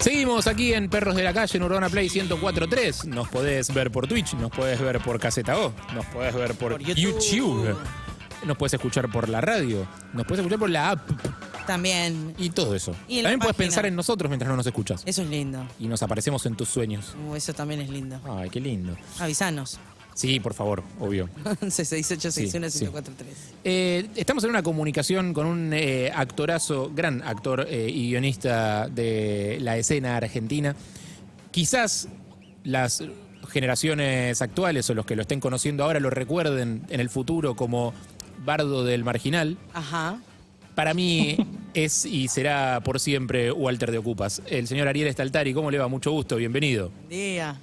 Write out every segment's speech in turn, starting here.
Seguimos aquí en Perros de la Calle, en Urbana Play 104.3. Nos podés ver por Twitch, nos podés ver por Caseta O, nos podés ver por YouTube. Nos podés escuchar por la radio, nos podés escuchar por la app. También. Y todo eso. Y también podés página. pensar en nosotros mientras no nos escuchas. Eso es lindo. Y nos aparecemos en tus sueños. Eso también es lindo. Ay, qué lindo. Avisanos. Sí, por favor, obvio. 116861-1043. Estamos en una comunicación con un actorazo, gran actor y guionista de la escena argentina. Quizás las generaciones actuales o los que lo estén conociendo ahora lo recuerden en el futuro como Bardo del Marginal. Ajá. Para mí es y será por siempre Walter de Ocupas. El señor Ariel Staltari, ¿cómo le va? Mucho gusto, bienvenido. Buen día.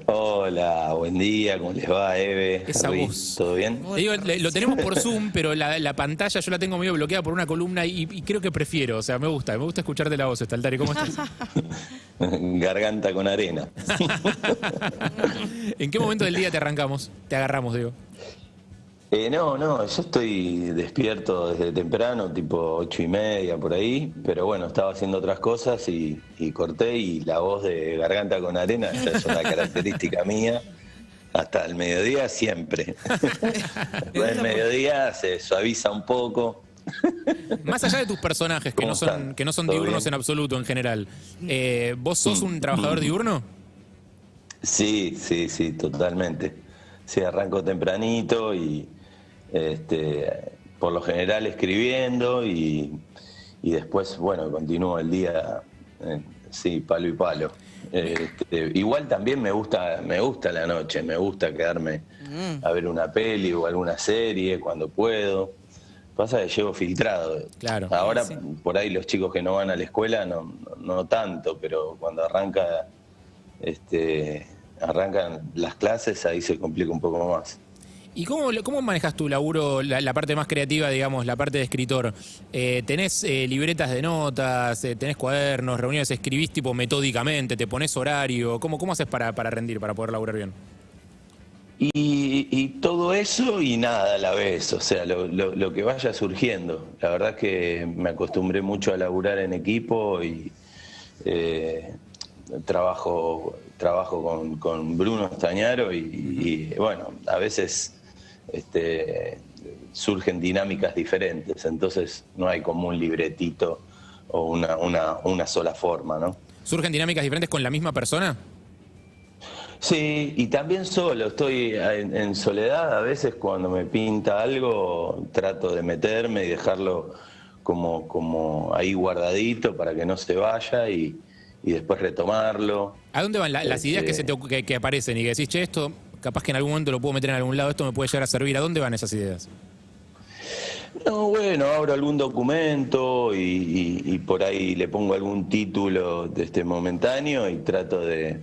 Hola, buen día, ¿cómo les va, Eve? Esa Ruiz, voz. ¿todo bien? Te digo, lo tenemos por Zoom, pero la pantalla yo la tengo medio bloqueada por una columna y creo que prefiero, o sea, me gusta escucharte la voz, Staltari. ¿Cómo estás? Garganta con arena. ¿En qué momento del día te agarramos, digo? No, yo estoy despierto desde temprano, tipo 8:30 por ahí, pero bueno, estaba haciendo otras cosas y corté y la voz de garganta con arena, esa es una característica mía. Hasta el mediodía siempre. Después del mediodía se suaviza un poco. Más allá de tus personajes, que no son diurnos en absoluto en general, ¿vos sos un trabajador diurno? Sí, totalmente. Sí, arranco tempranito y por lo general escribiendo y después, bueno, continúo el día, sí, palo y palo. Igual también me gusta la noche, me gusta quedarme a ver una peli o alguna serie cuando puedo. Pasa que llevo filtrado. Claro. Ahora, Sí. por ahí los chicos que no van a la escuela no tanto, pero cuando arrancan las clases, ahí se complica un poco más. ¿Y cómo manejas tu laburo, la parte más creativa, digamos, la parte de escritor? ¿Tenés libretas de notas, tenés cuadernos, reuniones, escribís tipo metódicamente, te pones horario? ¿Cómo haces para rendir, para poder laburar bien? Y todo eso y nada a la vez, o sea, lo que vaya surgiendo. La verdad es que me acostumbré mucho a laburar en equipo y trabajo con Bruno Stañaro y bueno, a veces surgen dinámicas diferentes, entonces no hay como un libretito o una sola forma, ¿no? ¿Surgen dinámicas diferentes con la misma persona? Sí, y también solo, estoy en soledad, a veces cuando me pinta algo trato de meterme y dejarlo como ahí guardadito para que no se vaya y después retomarlo. ¿A dónde van las ideas que aparecen y que decís, che, esto capaz que en algún momento lo puedo meter en algún lado, esto me puede llegar a servir? ¿A dónde van esas ideas? No, bueno, abro algún documento y por ahí le pongo algún título momentáneo y trato de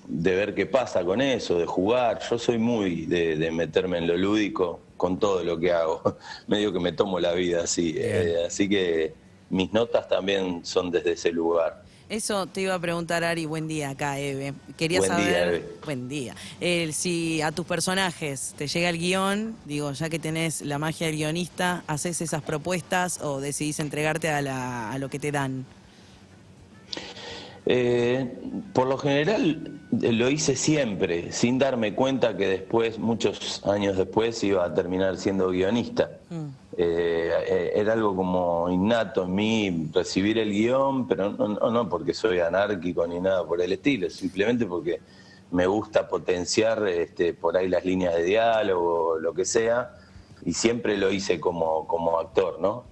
ver qué pasa con eso, de jugar. Yo soy muy de meterme en lo lúdico con todo lo que hago. Medio que me tomo la vida así. Así que mis notas también son desde ese lugar. Eso te iba a preguntar, Ari. Buen día acá, Eve. Quería Buen saber, día, Eve. Buen día, si a tus personajes te llega el guión, digo, ya que tenés la magia del guionista, ¿haces esas propuestas o decidís entregarte a lo que te dan? Por lo general lo hice siempre, sin darme cuenta que después, muchos años después, iba a terminar siendo guionista. Era algo como innato en mí recibir el guión, pero no porque soy anárquico ni nada por el estilo, simplemente porque me gusta potenciar por ahí las líneas de diálogo, lo que sea, y siempre lo hice como actor, ¿no?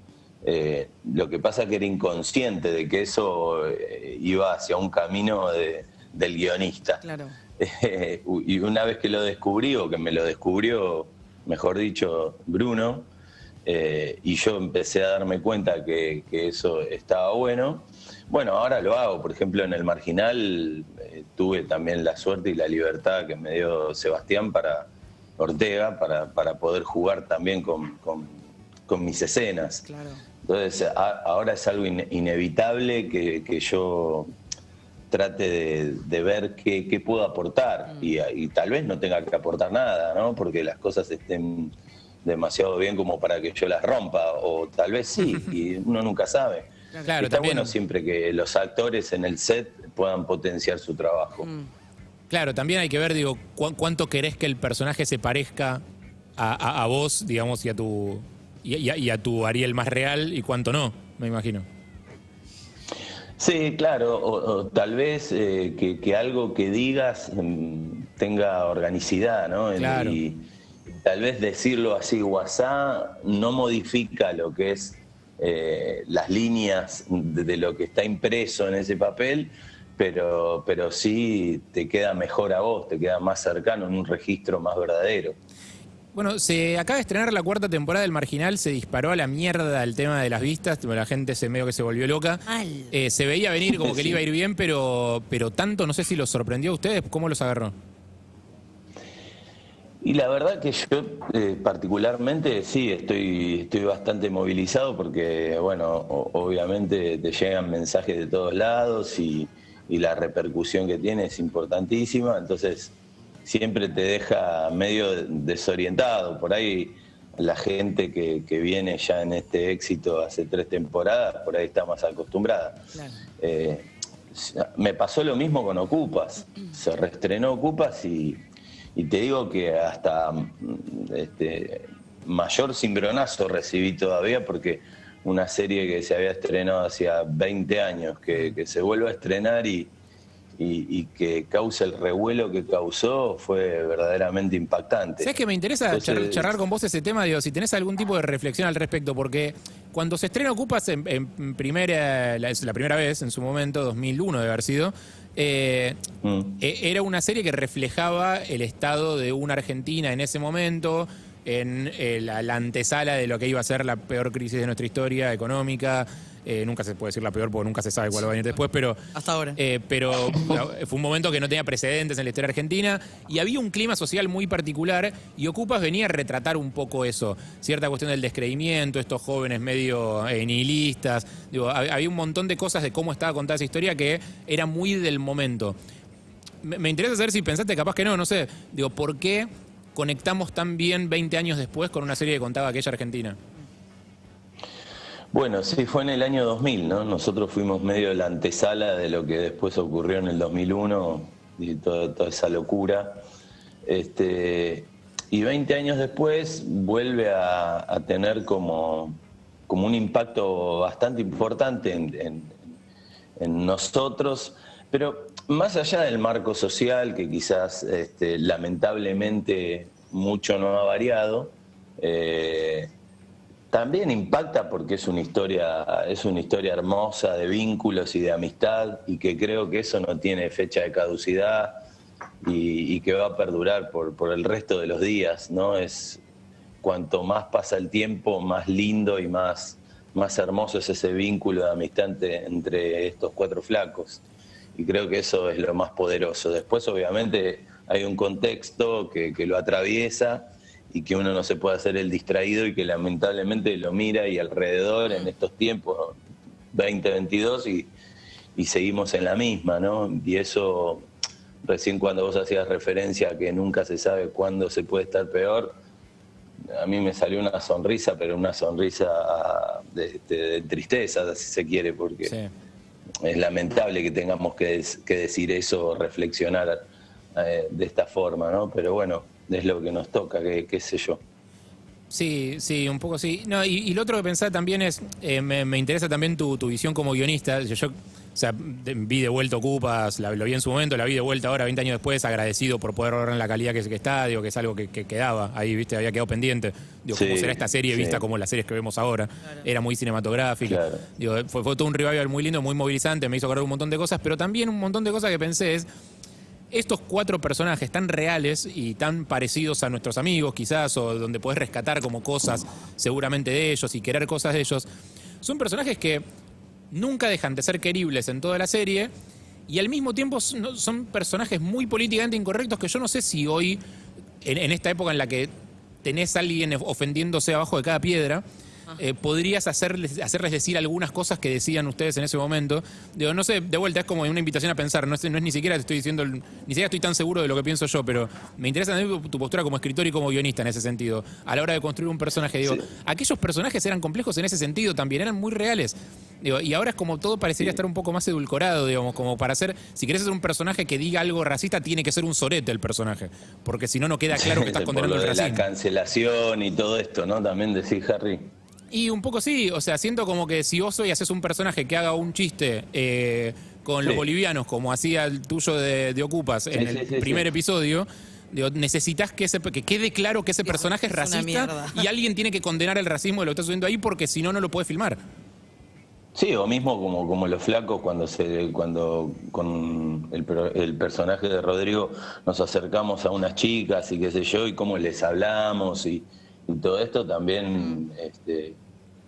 Lo que pasa es que era inconsciente de que eso iba hacia un camino del guionista. Claro. Y una vez que lo descubrí, o que me lo descubrió, mejor dicho, Bruno, y yo empecé a darme cuenta que eso estaba bueno, ahora lo hago. Por ejemplo, en El Marginal tuve también la suerte y la libertad que me dio Sebastián Ortega para poder jugar también con mis escenas. Claro. Entonces, ahora es algo inevitable que yo trate de ver qué puedo aportar y tal vez no tenga que aportar nada, ¿no? Porque las cosas estén demasiado bien como para que yo las rompa, o tal vez sí, y uno nunca sabe. Claro, Está también, bueno siempre que los actores en el set puedan potenciar su trabajo. claro, también hay que ver, digo, cuánto querés que el personaje se parezca a vos, digamos, y a tu Ariel más real y cuánto no, me imagino. Sí, claro, o tal vez que algo que digas tenga organicidad, ¿no? Claro. Y tal vez decirlo así, WhatsApp, no modifica lo que es las líneas de lo que está impreso en ese papel, pero sí te queda mejor a vos, te queda más cercano, en un registro más verdadero. Bueno, se acaba de estrenar la 4ª temporada del Marginal, se disparó a la mierda el tema de las vistas, la gente medio que se volvió loca. Mal. Se veía venir como que Sí. le iba a ir bien, pero tanto, no sé si los sorprendió a ustedes, ¿cómo los agarró? Y la verdad que yo particularmente sí estoy bastante movilizado porque, bueno, obviamente te llegan mensajes de todos lados y la repercusión que tiene es importantísima, entonces siempre te deja medio desorientado. Por ahí la gente que viene ya en este éxito hace 3 temporadas, por ahí está más acostumbrada. Claro. Me pasó lo mismo con Ocupas, se reestrenó Ocupas y te digo que hasta mayor cimbronazo recibí todavía porque una serie que se había estrenado hacía 20 años, que se vuelva a estrenar y que cause el revuelo que causó fue verdaderamente impactante. ¿Sabes que me interesa charlar con vos ese tema? Digo, si tenés algún tipo de reflexión al respecto, porque cuando se estrena Ocupas en primera, la primera vez, en su momento, 2001 debe haber sido, era una serie que reflejaba el estado de una Argentina en ese momento, en la antesala de lo que iba a ser la peor crisis de nuestra historia económica. Nunca se puede decir la peor porque nunca se sabe cuál va a venir después, pero Hasta ahora. pero fue un momento que no tenía precedentes en la historia argentina y había un clima social muy particular y Ocupas venía a retratar un poco eso, cierta cuestión del descreimiento, estos jóvenes medio nihilistas, digo, había un montón de cosas de cómo estaba contada esa historia que era muy del momento. Me interesa saber si pensaste, capaz que no sé, digo, ¿por qué conectamos tan bien 20 años después con una serie que contaba aquella Argentina? Bueno, sí, fue en el año 2000, ¿no? Nosotros fuimos medio de la antesala de lo que después ocurrió en el 2001 y toda esa locura. Y 20 años después vuelve a tener como un impacto bastante importante en nosotros, pero más allá del marco social, que quizás lamentablemente mucho no ha variado, también impacta porque es una historia hermosa de vínculos y de amistad y que creo que eso no tiene fecha de caducidad y que va a perdurar por el resto de los días, ¿no? Es cuanto más pasa el tiempo, más lindo y más hermoso es ese vínculo de amistad entre estos 4 flacos. Y creo que eso es lo más poderoso. Después, obviamente, hay un contexto que lo atraviesa y que uno no se puede hacer el distraído y que lamentablemente lo mira y alrededor en estos tiempos 2022 y seguimos en la misma, ¿no? Y eso, recién cuando vos hacías referencia a que nunca se sabe cuándo se puede estar peor, a mí me salió una sonrisa, pero una sonrisa de tristeza, si se quiere, porque Sí. es lamentable que tengamos que decir eso, reflexionar de esta forma, ¿no? Pero bueno, es lo que nos toca, qué sé yo. Sí, sí, un poco sí. No, y lo otro que pensaba también es, me interesa también tu visión como guionista. Yo o sea, vi de vuelta Ocupas, lo vi en su momento, la vi de vuelta ahora, 20 años después, agradecido por poder lograr la calidad que está, digo, que es algo que quedaba ahí, viste, había quedado pendiente. Digo, Sí, ¿cómo será esta serie sí. vista como las series que vemos ahora? Claro. Era muy cinematográfica. Claro. Digo, fue todo un revival muy lindo, muy movilizante, me hizo acordar un montón de cosas, pero también un montón de cosas que pensé es, estos 4 personajes tan reales y tan parecidos a nuestros amigos quizás, o donde podés rescatar como cosas seguramente de ellos y querer cosas de ellos, son personajes que nunca dejan de ser queribles en toda la serie y al mismo tiempo son personajes muy políticamente incorrectos que yo no sé si hoy, en esta época en la que tenés a alguien ofendiéndose abajo de cada piedra, podrías hacerles decir algunas cosas que decían ustedes en ese momento. Digo, no sé, de vuelta, es como una invitación a pensar, no es ni siquiera te estoy diciendo, ni siquiera estoy tan seguro de lo que pienso yo, pero me interesa también tu postura como escritor y como guionista en ese sentido. A la hora de construir un personaje, digo, Sí. aquellos personajes eran complejos en ese sentido también, eran muy reales. Digo, y ahora es como todo parecería estar un poco más edulcorado, digamos, como para hacer, si querés hacer un personaje que diga algo racista, tiene que ser un sorete el personaje, porque si no, no queda claro que estás condenando el Por lo de racismo. la cancelación y todo esto, ¿no? También decís, Harry. Y un poco sí, o sea, siento como que si vos hoy haces un personaje que haga un chiste con los bolivianos, como hacía el tuyo de Ocupas en el primer episodio, digo, necesitas que quede claro que ese personaje es racista y alguien tiene que condenar el racismo de lo que está sucediendo ahí, porque si no, no lo puede filmar. Sí, o mismo como los flacos cuando con el personaje de Rodrigo nos acercamos a unas chicas y qué sé yo, y cómo les hablamos y todo esto también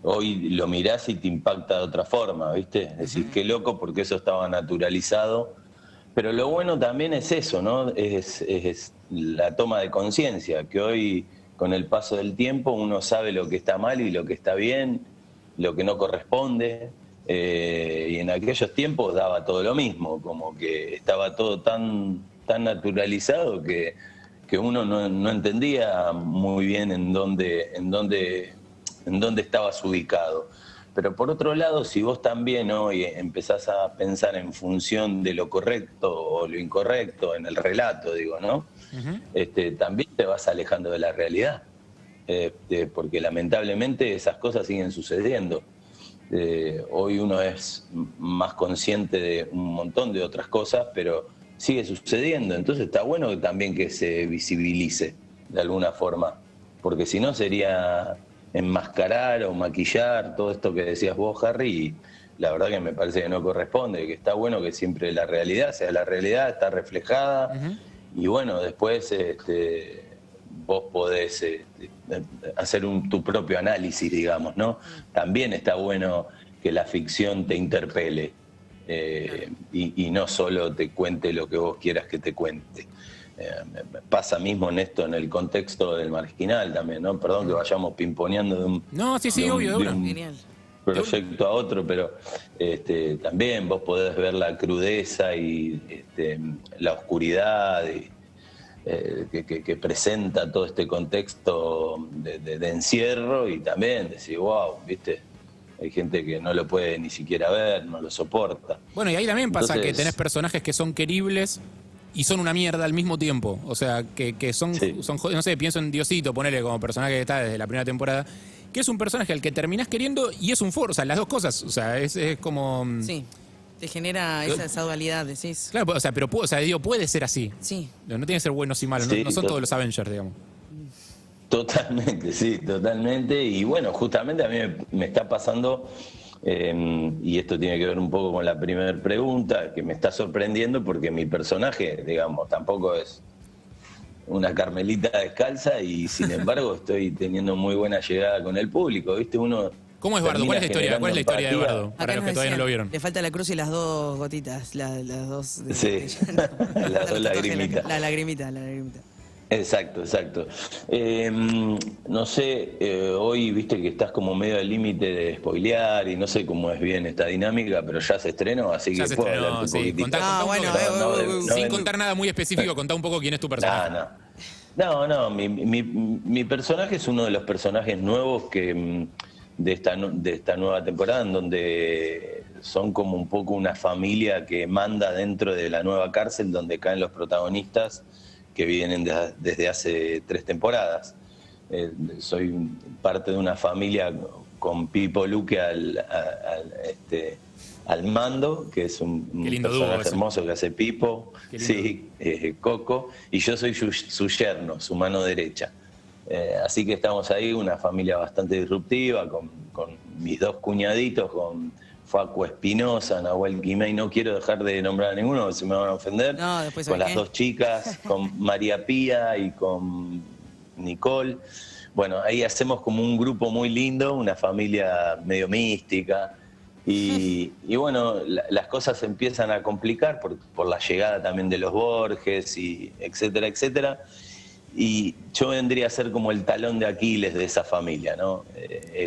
hoy lo mirás y te impacta de otra forma, ¿viste? Decís, qué loco, porque eso estaba naturalizado. Pero lo bueno también es eso, ¿no? Es la toma de conciencia, que hoy, con el paso del tiempo, uno sabe lo que está mal y lo que está bien, lo que no corresponde. Y en aquellos tiempos daba todo lo mismo, como que estaba todo tan naturalizado que uno no entendía muy bien en dónde estabas ubicado. Pero por otro lado, si vos también hoy empezás a pensar en función de lo correcto o lo incorrecto en el relato, digo, ¿no? También te vas alejando de la realidad, porque lamentablemente esas cosas siguen sucediendo. Hoy uno es más consciente de un montón de otras cosas, pero sigue sucediendo. Entonces está bueno también que se visibilice de alguna forma, porque si no sería enmascarar o maquillar todo esto que decías vos, Harry, y la verdad que me parece que no corresponde, que está bueno que siempre la realidad sea la realidad, está reflejada, y bueno, después vos podés hacer tu propio análisis, digamos, ¿no? También está bueno que la ficción te interpele y no solo te cuente lo que vos quieras que te cuente. Pasa mismo en esto, en el contexto del Marginal también, ¿no? Perdón que vayamos pimponeando de un, obvio, de un proyecto a otro, pero también vos podés ver la crudeza y la oscuridad que presenta todo este contexto de encierro, y también decir, wow, ¿viste? Hay gente que no lo puede ni siquiera ver, no lo soporta. Bueno, y ahí también pasa Entonces, que tenés personajes que son queribles y son una mierda al mismo tiempo. O sea, que son no sé, pienso en Diosito, ponele como personaje que está desde la primera temporada, que es un personaje al que terminás queriendo y es un foro, o sea, las dos cosas. O sea, es como... Sí, te genera esa dualidad, decís. Claro, o sea, pero digo, puede ser así. Sí. No tiene que ser buenos y malos, no son todos los Avengers, digamos. Totalmente, sí, totalmente. Y bueno, justamente a mí me está pasando, y esto tiene que ver un poco con la primera pregunta, que me está sorprendiendo porque mi personaje, digamos, tampoco es una Carmelita descalza, y sin embargo estoy teniendo muy buena llegada con el público, ¿viste? ¿Cómo es Bardo? ¿Cuál es la historia? ¿Cuál es la historia de Bardo? Para los que todavía no lo vieron. Le falta la cruz y las dos gotitas, las dos... Sí, las dos lagrimitas. La lagrimita. Exacto. No sé, hoy viste que estás como medio al límite de spoilear y no sé cómo es bien esta dinámica, pero ya se estrenó, así que puedo hablar un poquitito. Sin contar nada muy específico, contá un poco quién es tu personaje. No, mi personaje es uno de los personajes nuevos que de esta nueva temporada, en donde son como un poco una familia que manda dentro de la nueva cárcel donde caen los protagonistas, que vienen desde hace 3 temporadas. Soy parte de una familia con Pipo Luque al mando, que es un personaje hermoso que hace Pipo, sí, Coco, y yo soy su yerno, su mano derecha. Así que estamos ahí, una familia bastante disruptiva, con mis 2 cuñaditos, con Facu Espinosa, Nahuel Quimei, no quiero dejar de nombrar a ninguno, se me van a ofender, con las 2 chicas, con María Pía y con Nicole. Bueno, ahí hacemos como un grupo muy lindo, una familia medio mística, y bueno, las cosas se empiezan a complicar por la llegada también de los Borges, y etcétera, etcétera. Y yo vendría a ser como el talón de Aquiles de esa familia, ¿no?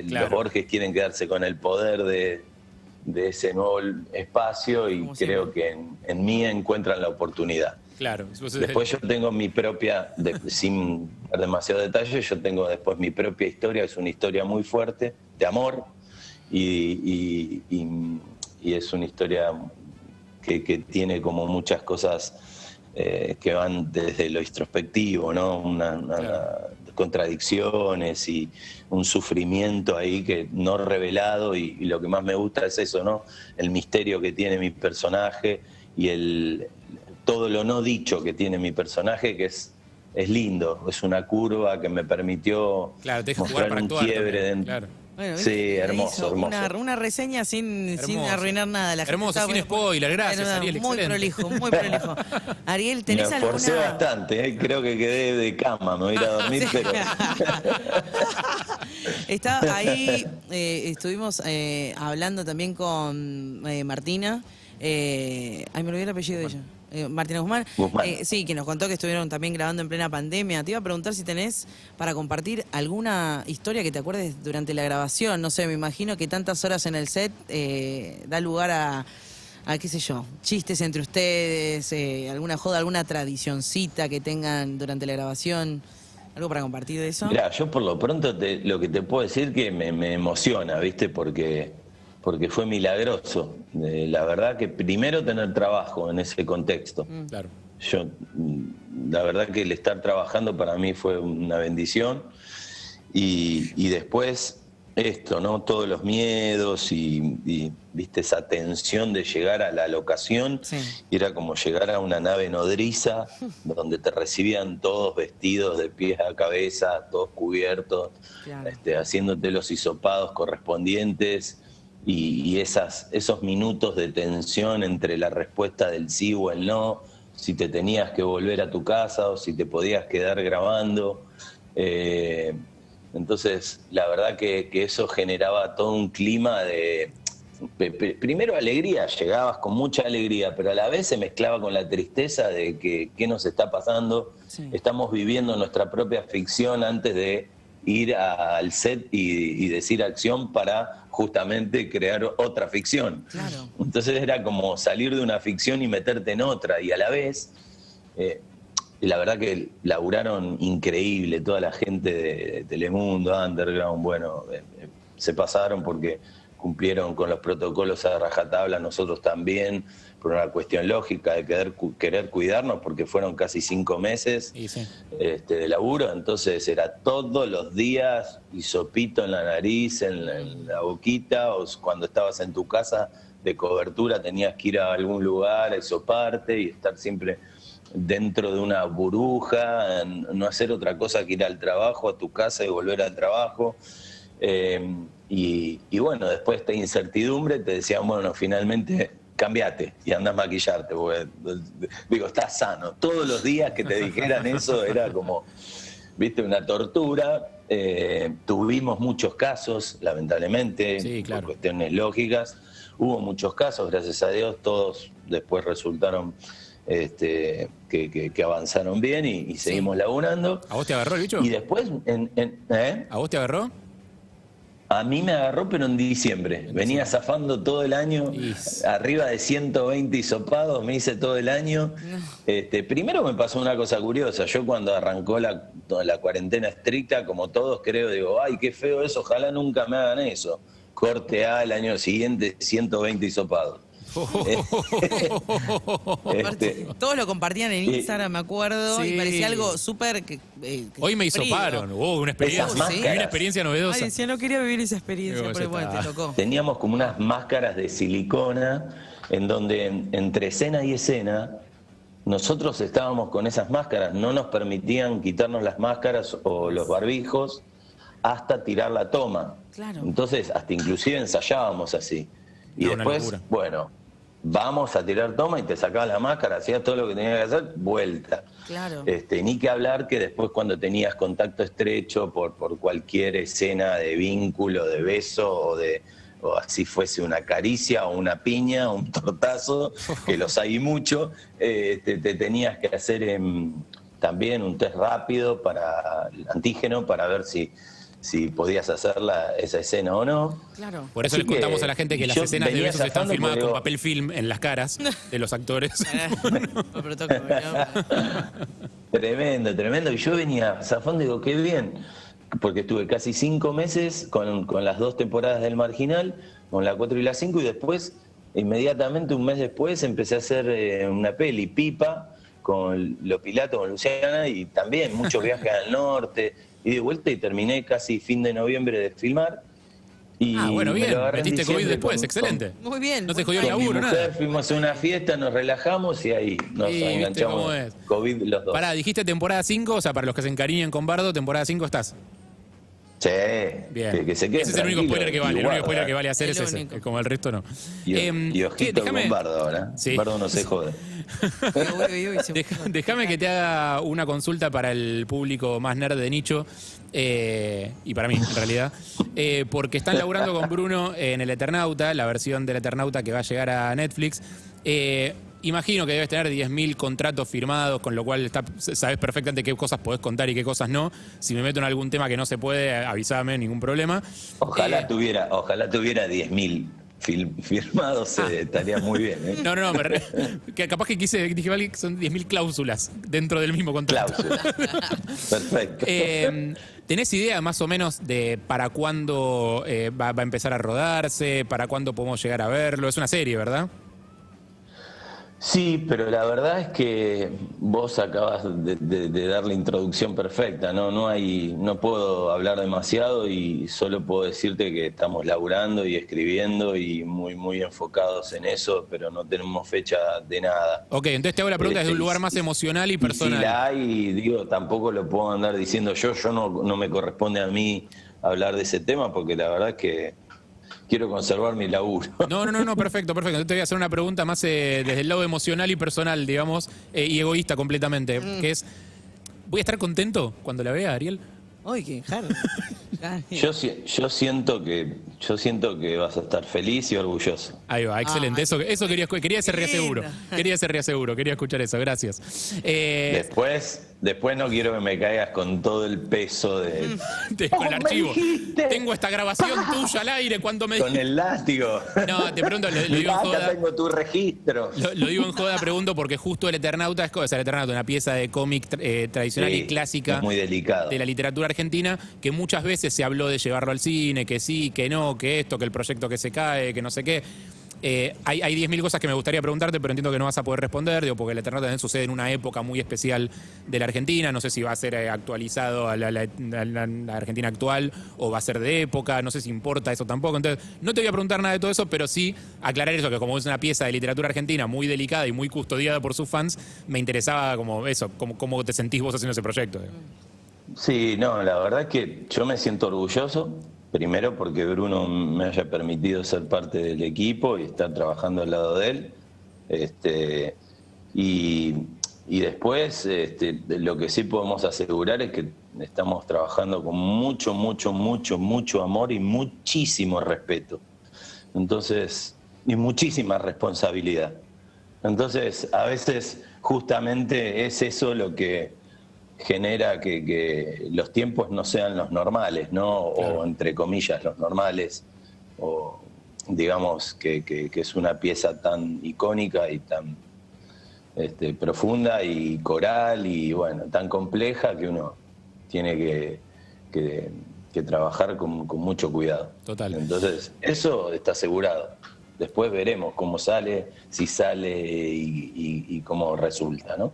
Los Borges quieren quedarse con el poder de ese nuevo espacio, y creo que en mí encuentran la oportunidad. Claro. Después yo tengo mi propia, sin dar demasiado detalle, yo tengo después mi propia historia, es una historia muy fuerte, de amor, y es una historia que tiene como muchas cosas que van desde lo introspectivo, ¿no? Contradicciones y un sufrimiento ahí que no revelado, y lo que más me gusta es eso, ¿no? El misterio que tiene mi personaje y todo lo no dicho que tiene mi personaje, que es lindo, es una curva que me permitió mostrar un quiebre dentro. Claro. Bueno, sí, hermoso, hermoso. Una reseña sin arruinar nada. La hermoso, sin spoiler, gracias, Ariel. Muy prolijo, muy prolijo. Ariel, ¿tenés alguna...? Me esforcé bastante, creo que quedé de cama, me voy a ir a dormir, pero... Está ahí, estuvimos hablando también con Martina. Me olvidé el apellido de ella. Martina Guzmán. Sí, que nos contó que estuvieron también grabando en plena pandemia. Te iba a preguntar si tenés para compartir alguna historia que te acuerdes durante la grabación. No sé, me imagino que tantas horas en el set da lugar a qué sé yo, chistes entre ustedes, alguna joda, alguna tradicioncita que tengan durante la grabación. ¿Algo para compartir de eso? Mirá, yo por lo pronto lo que te puedo decir que me emociona, ¿viste? Porque fue milagroso. La verdad que primero tener trabajo en ese contexto. Claro. Yo, la verdad que el estar trabajando para mí fue una bendición. Y después esto, ¿no? Todos los miedos y viste esa tensión de llegar a la locación. Sí. Y era como llegar a una nave nodriza donde te recibían todos vestidos de pies a cabeza, todos cubiertos, Claro. Haciéndote los hisopados correspondientes. Y esos minutos de tensión entre la respuesta del sí o el no, si te tenías que volver a tu casa o si te podías quedar grabando. Entonces, la verdad que eso generaba todo un clima de, primero alegría, llegabas con mucha alegría, pero a la vez se mezclaba con la tristeza de que qué nos está pasando. Sí. Estamos viviendo nuestra propia ficción antes de ir al set y decir acción para justamente crear otra ficción. Claro. Entonces era como salir de una ficción y meterte en otra, y a la vez, la verdad que laburaron increíble, toda la gente de Telemundo, Underground, bueno, se pasaron porque cumplieron con los protocolos a rajatabla, nosotros también, por una cuestión lógica de querer cuidarnos, porque fueron casi 5 meses Sí. de laburo, entonces era todos los días hisopito en la nariz, en la boquita, o cuando estabas en tu casa de cobertura tenías que ir a algún lugar a hisoparte y estar siempre dentro de una burbuja, no hacer otra cosa que ir al trabajo, a tu casa y volver al trabajo. Y bueno, después de esta incertidumbre te decían, bueno, finalmente cambiate y andás a maquillarte, porque, digo, estás sano. Todos los días que te dijeran eso era como, viste, una tortura. Tuvimos muchos casos, lamentablemente, Sí, claro. por cuestiones lógicas. Hubo muchos casos, gracias a Dios, todos después resultaron que avanzaron bien y seguimos laburando. ¿A vos te agarró el bicho? Y después, ¿A vos te agarró? a mí me agarró, pero en diciembre. Venía zafando todo el año, arriba de 120 hisopados, me hice todo el año. Primero me pasó una cosa curiosa. Yo cuando arrancó la cuarentena estricta, como todos creo, digo, ay, qué feo eso, ojalá nunca me hagan eso. Corte A el año siguiente, 120 hisopados. Todos lo compartían en Instagram, me acuerdo, Sí. y parecía algo súper... Hoy me hisoparon. Una experiencia, Esas máscaras. una experiencia novedosa. Ay, decía, no quería vivir esa experiencia, Digo, pero ya bueno, está. te tocó. Teníamos como unas máscaras de silicona en donde entre escena y escena nosotros estábamos con esas máscaras, no nos permitían quitarnos las máscaras o los barbijos hasta tirar la toma. Claro. Entonces hasta inclusive ensayábamos así. Y No, una después, locura. bueno, vamos a tirar toma y te sacabas la máscara, hacías todo lo que tenías que hacer, vuelta. Claro. Ni que hablar que después cuando tenías contacto estrecho por cualquier escena de vínculo, de beso o así fuese una caricia o una piña o un tortazo, que los hay mucho, te tenías que hacer también un test rápido para el antígeno para ver si podías hacer esa escena o no. Claro. Por eso Así les contamos que a la gente que las yo escenas de venía besos están zafando filmadas porque con digo, papel film en las caras de los actores. Pero toca, ¿no? Tremendo, tremendo. Y yo venía zafando y digo, qué bien. porque estuve casi 5 meses con las 2 temporadas del Marginal, con la 4 y la 5, y después, inmediatamente, un mes después, empecé a hacer una peli, Pipa, con Lo Pilato, con Luciana, y también muchos viajes al norte, y de vuelta, y terminé casi fin de noviembre de filmar. Y bueno, bien, metiste COVID después, excelente. Muy bien. No te jodió el laburo, nada. Fuimos a una fiesta, nos relajamos y ahí nos enganchamos. COVID los dos. Pará, dijiste temporada 5, o sea, para los que se encariñen con Bardo, temporada 5 estás. Sí, bien. Que se quede. Ese es el único spoiler que vale. El único spoiler que vale hacer es ese. Como el resto no. Y ojito con Bardo ahora. Sí. Bardo no se jode. Déjame que te haga una consulta para el público más nerd de nicho. Y para mí, en realidad. Porque están laburando con Bruno en El Eternauta, la versión del Eternauta que va a llegar a Netflix. Imagino que debes tener 10.000 contratos firmados, con lo cual sabes perfectamente qué cosas podés contar y qué cosas no. Si me meto en algún tema que no se puede, avísame, ningún problema. Ojalá tuviera 10.000 firmados, estaría muy bien. No, que capaz que dije vale, son 10.000 cláusulas dentro del mismo contrato. Perfecto. ¿Tenés idea más o menos de para cuándo va a empezar a rodarse, para cuándo podemos llegar a verlo? Es una serie, ¿verdad? Sí, pero la verdad es que vos acabas de dar la introducción perfecta, no puedo hablar demasiado y solo puedo decirte que estamos laburando y escribiendo y muy enfocados en eso, pero no tenemos fecha de nada. Ok, entonces te hago la pregunta desde un lugar más emocional y personal. Si la hay, tampoco lo puedo andar diciendo yo no me corresponde a mí hablar de ese tema porque la verdad es que quiero conservar mi laburo. No, perfecto. Entonces te voy a hacer una pregunta más desde el lado emocional y personal, digamos, y egoísta completamente, que es, ¿voy a estar contento cuando la vea, Ariel? Ay, qué jaro. Yo siento que vas a estar feliz y orgulloso. Ahí va, excelente. Eso quería ser reaseguro. Quería escuchar eso, gracias. Después no quiero que me caigas con todo el peso con el archivo. Tengo esta grabación tuya al aire cuando me... Con el látigo. No, te pregunto, lo digo en joda. Tengo tu registro. Lo digo en joda, pregunto, porque justo El Eternauta es El Eternauta, una pieza de cómic tradicional y clásica muy delicado. De la literatura argentina, que muchas veces se habló de llevarlo al cine, que sí, que no, que esto, que el proyecto que se cae, que no sé qué. Hay 10.000 cosas que me gustaría preguntarte, pero entiendo que no vas a poder responder, porque El Eternauta también sucede en una época muy especial de la Argentina. No sé si va a ser actualizado a la Argentina actual o va a ser de época, no sé si importa eso tampoco. Entonces, no te voy a preguntar nada de todo eso, pero sí aclarar eso, que como es una pieza de literatura argentina muy delicada y muy custodiada por sus fans, me interesaba como eso, cómo te sentís vos haciendo ese proyecto. Sí, la verdad es que yo me siento orgulloso. Primero porque Bruno me haya permitido ser parte del equipo y estar trabajando al lado de él. Y después lo que sí podemos asegurar es que estamos trabajando con mucho amor y muchísimo respeto. Entonces, y muchísima responsabilidad. Entonces, a veces justamente es eso lo que genera que los tiempos no sean los normales, ¿no? Claro. O entre comillas los normales, o digamos que es una pieza tan icónica y tan profunda y coral y bueno, tan compleja que uno tiene que trabajar con mucho cuidado. Total. Entonces, eso está asegurado. Después veremos cómo sale, si sale y cómo resulta, ¿no?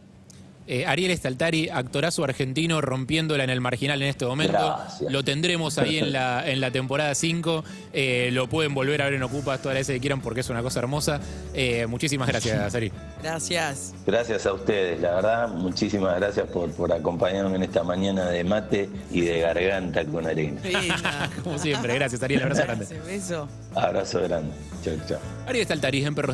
Ariel Staltari, actorazo argentino, rompiéndola en el Marginal en este momento. Gracias. Lo tendremos ahí en la temporada 5. Lo pueden volver a ver en Ocupas todas las veces que quieran porque es una cosa hermosa. Muchísimas gracias, Ari. Gracias. Gracias a ustedes, la verdad. Muchísimas gracias por acompañarme en esta mañana de mate y de garganta con arena. Como siempre, gracias, Ariel. Abrazo grande. Beso. Abrazo grande. Chao, chao. Ariel Staltari en Perros de la